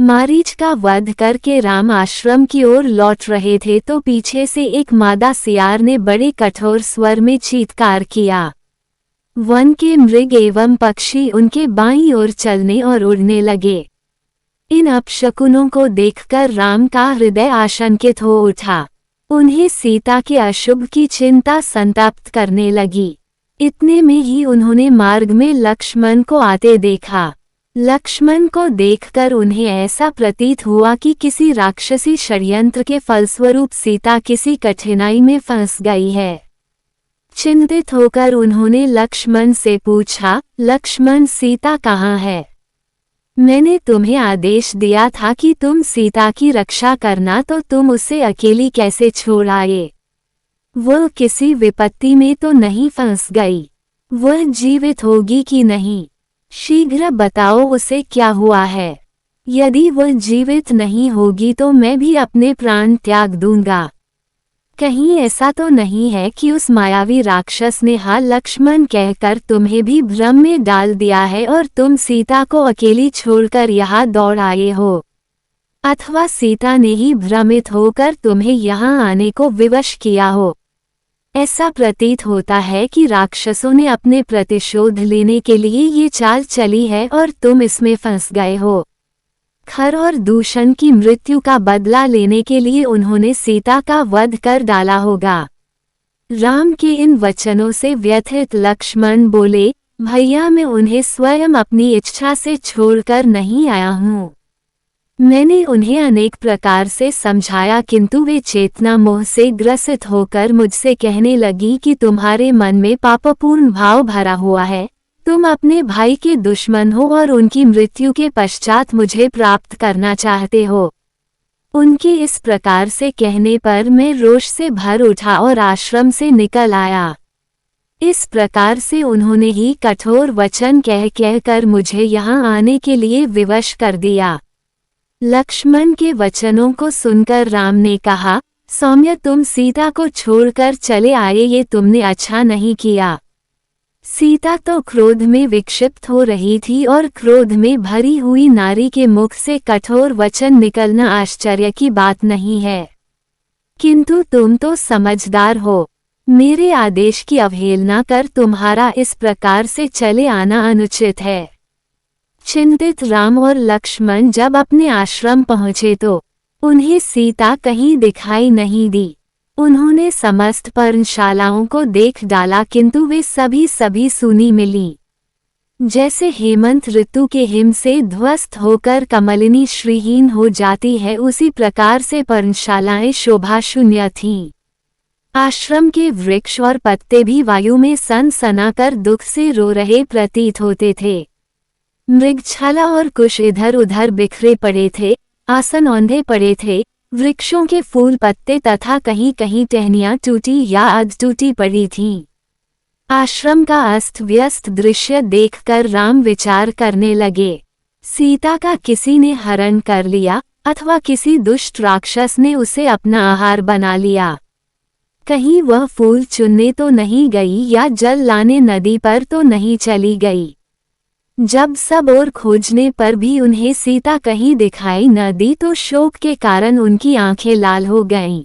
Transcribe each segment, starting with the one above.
मारीच का वध करके राम आश्रम की ओर लौट रहे थे तो पीछे से एक मादा सियार ने बड़े कठोर स्वर में चीत्कार किया। वन के मृग एवं पक्षी उनके बाईं ओर चलने और उड़ने लगे। इन अपशकुनों को देखकर राम का हृदय आशंकित हो उठा। उन्हें सीता के अशुभ की चिंता संतप्त करने लगी। इतने में ही उन्होंने मार्ग में लक्ष्मण को आते देखा। लक्ष्मण को देखकर उन्हें ऐसा प्रतीत हुआ कि किसी राक्षसी षड्यंत्र के फलस्वरूप सीता किसी कठिनाई में फंस गई है। चिंतित होकर उन्होंने लक्ष्मण से पूछा, लक्ष्मण, सीता कहाँ है? मैंने तुम्हें आदेश दिया था कि तुम सीता की रक्षा करना, तो तुम उसे अकेली कैसे छोड़ आए? वह किसी विपत्ति में तो नहीं फंस गई? वह जीवित होगी कि नहीं? शीघ्र बताओ उसे क्या हुआ है। यदि वह जीवित नहीं होगी तो मैं भी अपने प्राण त्याग दूंगा। कहीं ऐसा तो नहीं है कि उस मायावी राक्षस ने हाँ लक्ष्मण कहकर तुम्हें भी भ्रम में डाल दिया है और तुम सीता को अकेली छोड़कर यहाँ दौड़ आए हो? अथवा सीता ने ही भ्रमित होकर तुम्हें यहाँ आने को विवश किया हो? ऐसा प्रतीत होता है कि राक्षसों ने अपने प्रतिशोध लेने के लिए ये चाल चली है और तुम इसमें फंस गए हो। खर और दूषण की मृत्यु का बदला लेने के लिए उन्होंने सीता का वध कर डाला होगा। राम के इन वचनों से व्यथित लक्ष्मण बोले, भैया, मैं उन्हें स्वयं अपनी इच्छा से छोड़कर नहीं आया हूँ। मैंने उन्हें अनेक प्रकार से समझाया, किंतु वे चेतना मोह से ग्रसित होकर मुझसे कहने लगी कि तुम्हारे मन में पापपूर्ण भाव भरा हुआ है, तुम अपने भाई के दुश्मन हो और उनकी मृत्यु के पश्चात मुझे प्राप्त करना चाहते हो। उनके इस प्रकार से कहने पर मैं रोष से भर उठा और आश्रम से निकल आया। इस प्रकार से उन्होंने ही कठोर वचन कह कर मुझे यहाँ आने के लिए विवश कर दिया। लक्ष्मण के वचनों को सुनकर राम ने कहा, सौम्य, तुम सीता को छोड़कर चले आए, ये तुमने अच्छा नहीं किया। सीता तो क्रोध में विक्षिप्त हो रही थी और क्रोध में भरी हुई नारी के मुख से कठोर वचन निकलना आश्चर्य की बात नहीं है, किंतु तुम तो समझदार हो। मेरे आदेश की अवहेलना कर तुम्हारा इस प्रकार से चले आना अनुचित है। चिंतित राम और लक्ष्मण जब अपने आश्रम पहुँचे तो उन्हें सीता कहीं दिखाई नहीं दी। उन्होंने समस्त पर्णशालाओं को देख डाला, किंतु वे सभी सूनी मिली। जैसे हेमंत ऋतु के हिम से ध्वस्त होकर कमलिनी श्रीहीन हो जाती है, उसी प्रकार से पर्णशालाएं शोभा शून्य थीं। आश्रम के वृक्ष और पत्ते भी वायु में सनसनाकर दुख से रो रहे प्रतीत होते थे। मृगछाला और कुश इधर उधर बिखरे पड़े थे, आसन औंधे पड़े थे, वृक्षों के फूल पत्ते तथा कहीं कहीं टहनियां टूटी या अध टूटी पड़ी थीं। आश्रम का अस्त व्यस्त दृश्य देखकर राम विचार करने लगे, सीता का किसी ने हरण कर लिया अथवा किसी दुष्ट राक्षस ने उसे अपना आहार बना लिया। कहीं वह फूल चुनने तो नहीं गई या जल लाने नदी पर तो नहीं चली गई। जब सब ओर खोजने पर भी उन्हें सीता कहीं दिखाई न दी तो शोक के कारण उनकी आंखें लाल हो गईं।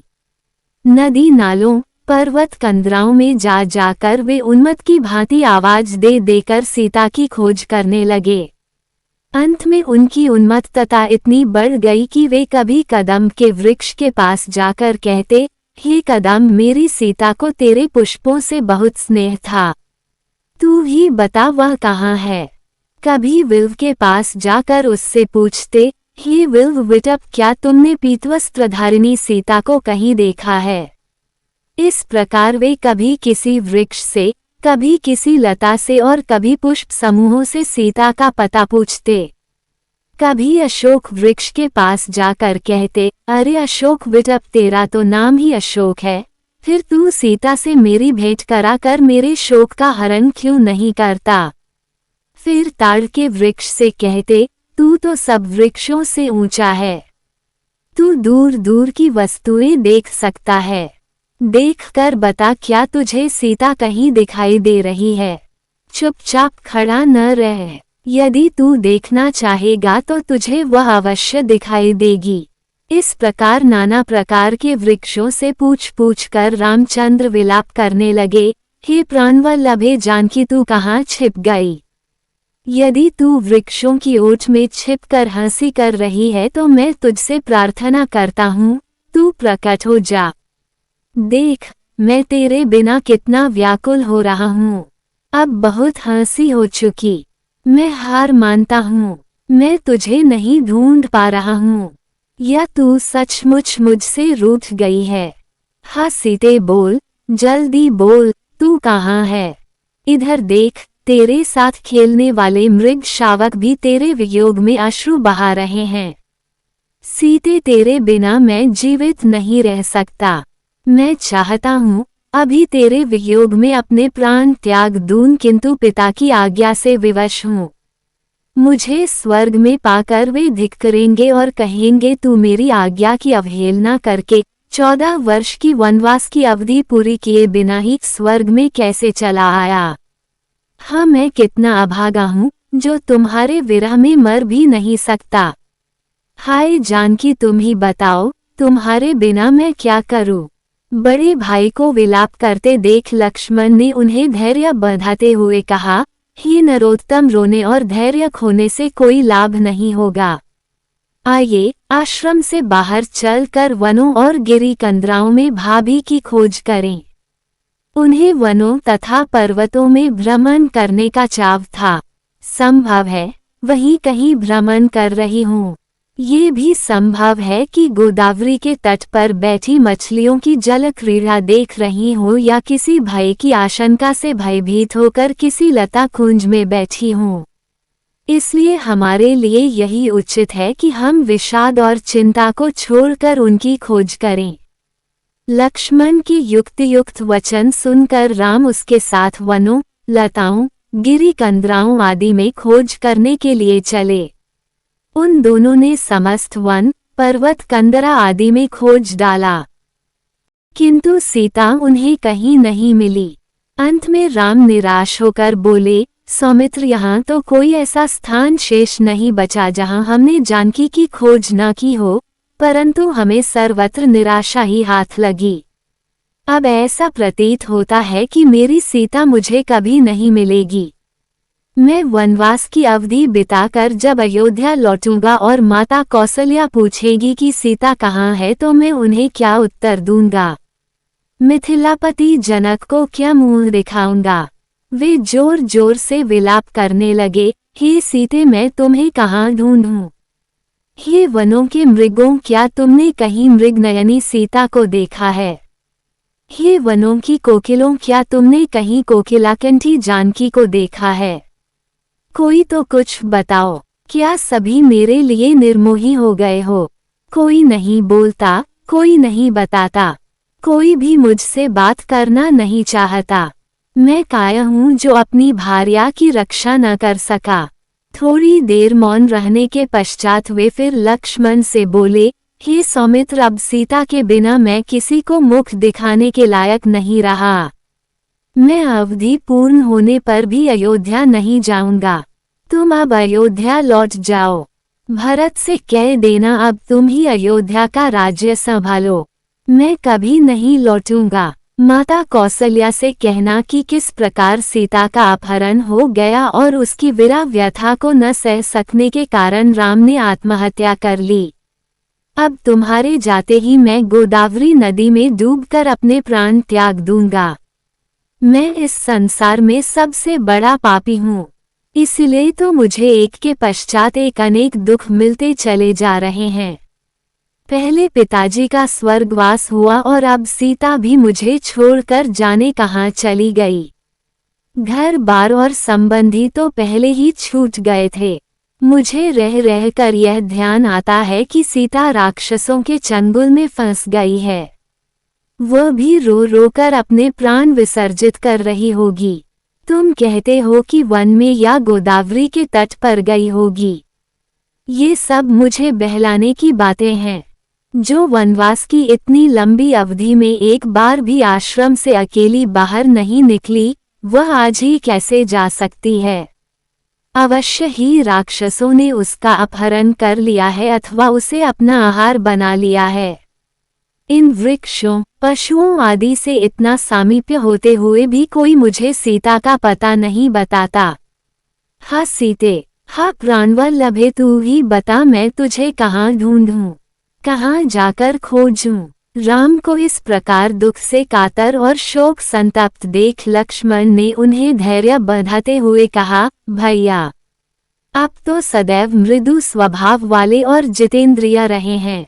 नदी नालों, पर्वत कंदराओं में जाकर वे उन्मत्त की भांति आवाज दे देकर सीता की खोज करने लगे। अंत में उनकी उन्मत्तता इतनी बढ़ गई कि वे कभी कदम के वृक्ष के पास जाकर कहते, हे कदम, मेरी सीता को तेरे पुष्पों से बहुत स्नेह था, तू ही बता वह कहाँ है। कभी विल्व के पास जाकर उससे पूछते, हे विल्व विटप, क्या तुमने पीतवस्त्रधारिणी सीता को कहीं देखा है? इस प्रकार वे कभी किसी वृक्ष से, कभी किसी लता से और कभी पुष्प समूहों से सीता का पता पूछते। कभी अशोक वृक्ष के पास जाकर कहते, अरे अशोक विटप, तेरा तो नाम ही अशोक है, फिर तू सीता से मेरी भेंट कराकर मेरे शोक का हरण क्यों नहीं करता? फिर ताड़ के वृक्ष से कहते, तू तो सब वृक्षों से ऊंचा है, तू दूर दूर की वस्तुएं देख सकता है, देखकर बता क्या तुझे सीता कहीं दिखाई दे रही है? चुपचाप खड़ा न रह, यदि तू देखना चाहेगा तो तुझे वह अवश्य दिखाई देगी। इस प्रकार नाना प्रकार के वृक्षों से पूछ पूछ कर रामचंद्र विलाप करने लगे, हे प्राणवल्लभे जानकी तू कहाँ छिप गई? यदि तू वृक्षों की ओट में छिपकर हंसी कर रही है तो मैं तुझसे प्रार्थना करता हूँ, तू प्रकट हो जा। देख, मैं तेरे बिना कितना व्याकुल हो रहा हूँ। अब बहुत हंसी हो चुकी, मैं हार मानता हूँ। मैं तुझे नहीं ढूंढ पा रहा हूँ, या तू सचमुच मुझसे रूठ गई है? हाँ सीते बोल, जल्दी बोल, तू कहाँ है? इधर देख, तेरे साथ खेलने वाले मृग शावक भी तेरे वियोग में अश्रु बहा रहे हैं। सीते तेरे बिना मैं जीवित नहीं रह सकता। मैं चाहता हूँ अभी तेरे वियोग में अपने प्राण त्याग दूं, किंतु पिता की आज्ञा से विवश हूँ। मुझे स्वर्ग में पाकर वे धिक्करेंगे और कहेंगे तू मेरी आज्ञा की अवहेलना करके 14 वर्ष की वनवास की अवधि पूरी किए बिना ही स्वर्ग में कैसे चला आया। हाँ मैं कितना अभागा हूँ जो तुम्हारे विरह में मर भी नहीं सकता। हाय जानकी तुम ही बताओ, तुम्हारे बिना मैं क्या करूँ? बड़े भाई को विलाप करते देख लक्ष्मण ने उन्हें धैर्य बंधाते हुए कहा, हे नरोत्तम रोने और धैर्य खोने से कोई लाभ नहीं होगा। आइए आश्रम से बाहर चलकर वनों और गिरी कंदराओं में भाभी की खोज करें। उन्हें वनों तथा पर्वतों में भ्रमण करने का चाव था। संभव है वहीं कहीं भ्रमण कर रही हूँ। ये भी संभव है कि गोदावरी के तट पर बैठी मछलियों की जल क्रीड़ा देख रही हूँ या किसी भय की आशंका से भयभीत होकर किसी लता कुंज में बैठी हूँ। इसलिए हमारे लिए यही उचित है कि हम विषाद और चिंता को छोड़कर उनकी खोज करें। लक्ष्मण की युक्त वचन सुनकर राम उसके साथ वनों, लताओं, गिरी कंदराओं आदि में खोज करने के लिए चले। उन दोनों ने समस्त वन, पर्वत, कंदरा आदि में खोज डाला, किंतु सीता उन्हें कहीं नहीं मिली। अंत में राम निराश होकर बोले, सौमित्र यहाँ तो कोई ऐसा स्थान शेष नहीं बचा जहाँ हमने जानकी की खोज न की हो, परंतु हमें सर्वत्र निराशा ही हाथ लगी। अब ऐसा प्रतीत होता है कि मेरी सीता मुझे कभी नहीं मिलेगी। मैं वनवास की अवधि बिताकर जब अयोध्या लौटूंगा और माता कौशल्या पूछेगी कि सीता कहाँ है तो मैं उन्हें क्या उत्तर दूंगा? मिथिलापति जनक को क्या मुंह दिखाऊंगा? वे जोर जोर से विलाप करने लगे, हे सीते मैं तुम्हें कहाँ ढूंढूं? हे वनों के मृगों क्या तुमने कहीं मृगनयनी सीता को देखा है? हे वनों की कोकिलों क्या तुमने कहीं कोकिलाकंठी जानकी को देखा है? कोई तो कुछ बताओ, क्या सभी मेरे लिए निर्मोही हो गए हो? कोई नहीं बोलता, कोई नहीं बताता, कोई भी मुझसे बात करना नहीं चाहता। मैं काया हूँ जो अपनी भार्या की रक्षा न कर सका। थोड़ी देर मौन रहने के पश्चात वे फिर लक्ष्मण से बोले, हे सौमित्र अब सीता के बिना मैं किसी को मुख दिखाने के लायक नहीं रहा। मैं अवधि पूर्ण होने पर भी अयोध्या नहीं जाऊंगा। तुम अब अयोध्या लौट जाओ। भरत से कह देना अब तुम ही अयोध्या का राज्य संभालो। मैं कभी नहीं लौटूंगा। माता कौशल्या से कहना कि किस प्रकार सीता का अपहरण हो गया और उसकी विरह व्यथा को न सह सकने के कारण राम ने आत्महत्या कर ली। अब तुम्हारे जाते ही मैं गोदावरी नदी में डूबकर अपने प्राण त्याग दूंगा। मैं इस संसार में सबसे बड़ा पापी हूँ, इसलिए तो मुझे एक के पश्चात एक अनेक दुख मिलते चले जा रहे हैं। पहले पिताजी का स्वर्गवास हुआ और अब सीता भी मुझे छोड़कर जाने कहाँ चली गई। घर बार और संबंधी तो पहले ही छूट गए थे। मुझे रह रह कर यह ध्यान आता है कि सीता राक्षसों के चंगुल में फंस गई है। वह भी रो रो कर अपने प्राण विसर्जित कर रही होगी। तुम कहते हो कि वन में या गोदावरी के तट पर गई होगी। ये सब मुझे बहलाने की बातें हैं। जो वनवास की इतनी लंबी अवधि में एक बार भी आश्रम से अकेली बाहर नहीं निकली, वह आज ही कैसे जा सकती है? अवश्य ही राक्षसों ने उसका अपहरण कर लिया है अथवा उसे अपना आहार बना लिया है। इन वृक्षों, पशुओं आदि से इतना सामीप्य होते हुए भी कोई मुझे सीता का पता नहीं बताता। हा सीते, हा प्राणवल्लभे, तू ही बता मैं तुझे कहाँ ढूंढूं, कहाँ जाकर खोजूं। राम को इस प्रकार दुख से कातर और शोक संतप्त देख लक्ष्मण ने उन्हें धैर्य बढ़ाते हुए कहा, भैया, आप तो सदैव मृदु स्वभाव वाले और जितेंद्रिय रहे हैं।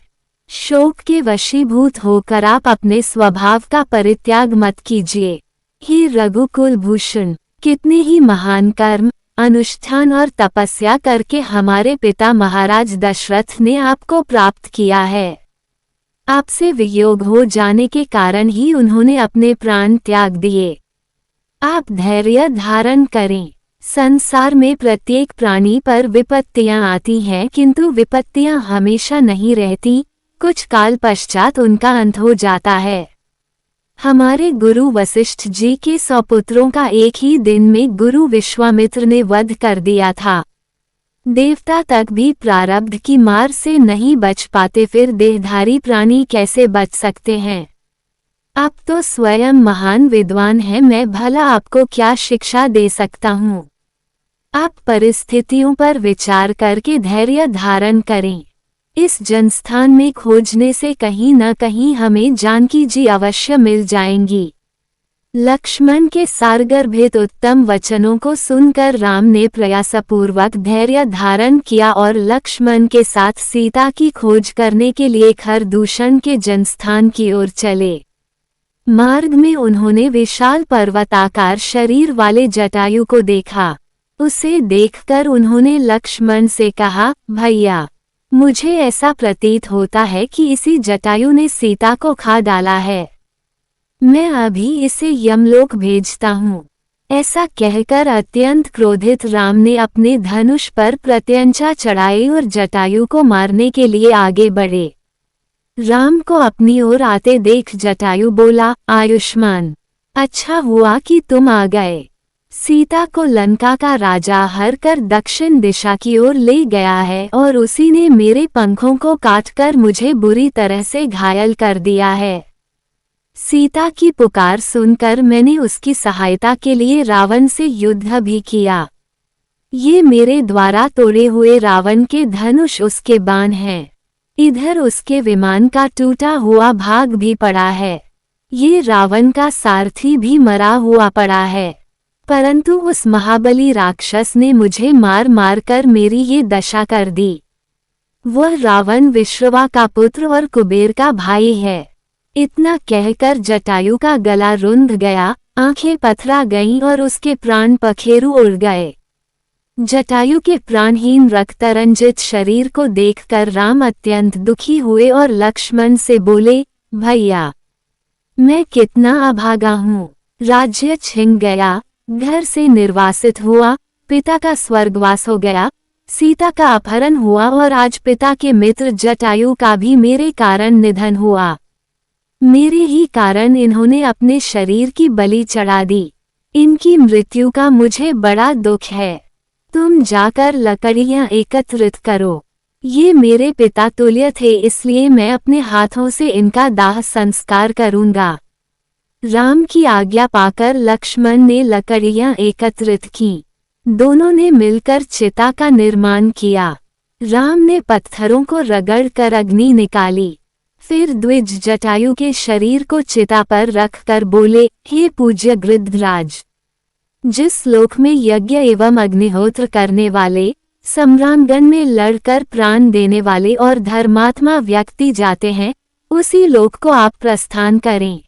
शोक के वशीभूत होकर आप अपने स्वभाव का परित्याग मत कीजिए। हे रघुकुल भूषण, कितने ही महान कर्म, अनुष्ठान और तपस्या करके हमारे पिता महाराज दशरथ ने आपको प्राप्त किया है। आपसे वियोग हो जाने के कारण ही उन्होंने अपने प्राण त्याग दिए। आप धैर्य धारण करें। संसार में प्रत्येक प्राणी पर विपत्तियां आती हैं, किंतु विपत्तियां हमेशा नहीं रहती, कुछ काल पश्चात उनका अंत हो जाता है। हमारे गुरु वशिष्ठ जी के 100 पुत्रों का एक ही दिन में गुरु विश्वामित्र ने वध कर दिया था। देवता तक भी प्रारब्ध की मार से नहीं बच पाते, फिर देहधारी प्राणी कैसे बच सकते हैं। आप तो स्वयं महान विद्वान हैं, मैं भला आपको क्या शिक्षा दे सकता हूँ। आप परिस्थितियों पर विचार करके धैर्य धारण करें। इस जनस्थान में खोजने से कहीं न कहीं हमें जानकी जी अवश्य मिल जाएंगी। लक्ष्मण के सारगर्भित उत्तम वचनों को सुनकर राम ने प्रयासपूर्वक धैर्य धारण किया और लक्ष्मण के साथ सीता की खोज करने के लिए खरदूषण के जनस्थान की ओर चले। मार्ग में उन्होंने विशाल पर्वताकार शरीर वाले जटायु को देखा। उसे देखकर उन्होंने लक्ष्मण से कहा, भैया, मुझे ऐसा प्रतीत होता है कि इसी जटायु ने सीता को खा डाला है। मैं अभी इसे यमलोक भेजता हूँ। ऐसा कहकर अत्यंत क्रोधित राम ने अपने धनुष पर प्रत्यंचा चढ़ाई और जटायु को मारने के लिए आगे बढ़े। राम को अपनी ओर आते देख जटायु बोला, आयुष्मान, अच्छा हुआ कि तुम आ गए। सीता को लंका का राजा हर कर दक्षिण दिशा की ओर ले गया है और उसी ने मेरे पंखों को काटकर मुझे बुरी तरह से घायल कर दिया है। सीता की पुकार सुनकर मैंने उसकी सहायता के लिए रावण से युद्ध भी किया। ये मेरे द्वारा तोड़े हुए रावण के धनुष उसके बाण हैं। इधर उसके विमान का टूटा हुआ भाग भी पड़ा है। ये रावण का सारथी भी मरा हुआ पड़ा है। परंतु उस महाबली राक्षस ने मुझे मार मार कर मेरी ये दशा कर दी। वह रावण विश्रवा का पुत्र और कुबेर का भाई है। इतना कहकर जटायु का गला रुंध गया, आंखें पथरा गईं और उसके प्राण पखेरु उड़ गए। जटायु के प्राणहीन रक्तरंजित शरीर को देखकर राम अत्यंत दुखी हुए और लक्ष्मण से बोले, भैया, मैं कितना अभागा हूँ। राज्य छिन गया, घर से निर्वासित हुआ, पिता का स्वर्गवास हो गया, सीता का अपहरण हुआ और आज पिता के मित्र जटायु का भी मेरे कारण निधन हुआ। मेरे ही कारण इन्होंने अपने शरीर की बलि चढ़ा दी। इनकी मृत्यु का मुझे बड़ा दुख है। तुम जाकर लकड़ियां एकत्रित करो। ये मेरे पिता तुल्य थे, इसलिए मैं अपने हाथों से इनका दाह संस्कार करूंगा। राम की आज्ञा पाकर लक्ष्मण ने लकड़ियां एकत्रित की। दोनों ने मिलकर चिता का निर्माण किया। राम ने पत्थरों को रगड़कर अग्नि निकाली। फिर द्विज जटायु के शरीर को चिता पर रखकर बोले, हे पूज्य गृध्रराज, जिस लोक में यज्ञ एवं अग्निहोत्र करने वाले, सम्रांगण में लड़कर प्राण देने वाले और धर्मात्मा व्यक्ति जाते हैं, उसी लोक को आप प्रस्थान करें।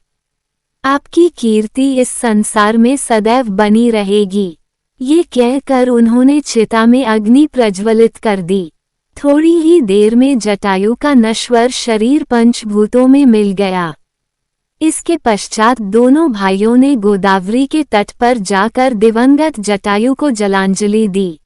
आपकी कीर्ति इस संसार में सदैव बनी रहेगी। ये कहकर उन्होंने चिता में अग्नि प्रज्वलित कर दी। थोड़ी ही देर में जटायु का नश्वर शरीर पंचभूतों में मिल गया। इसके पश्चात दोनों भाइयों ने गोदावरी के तट पर जाकर दिवंगत जटायु को जलांजलि दी।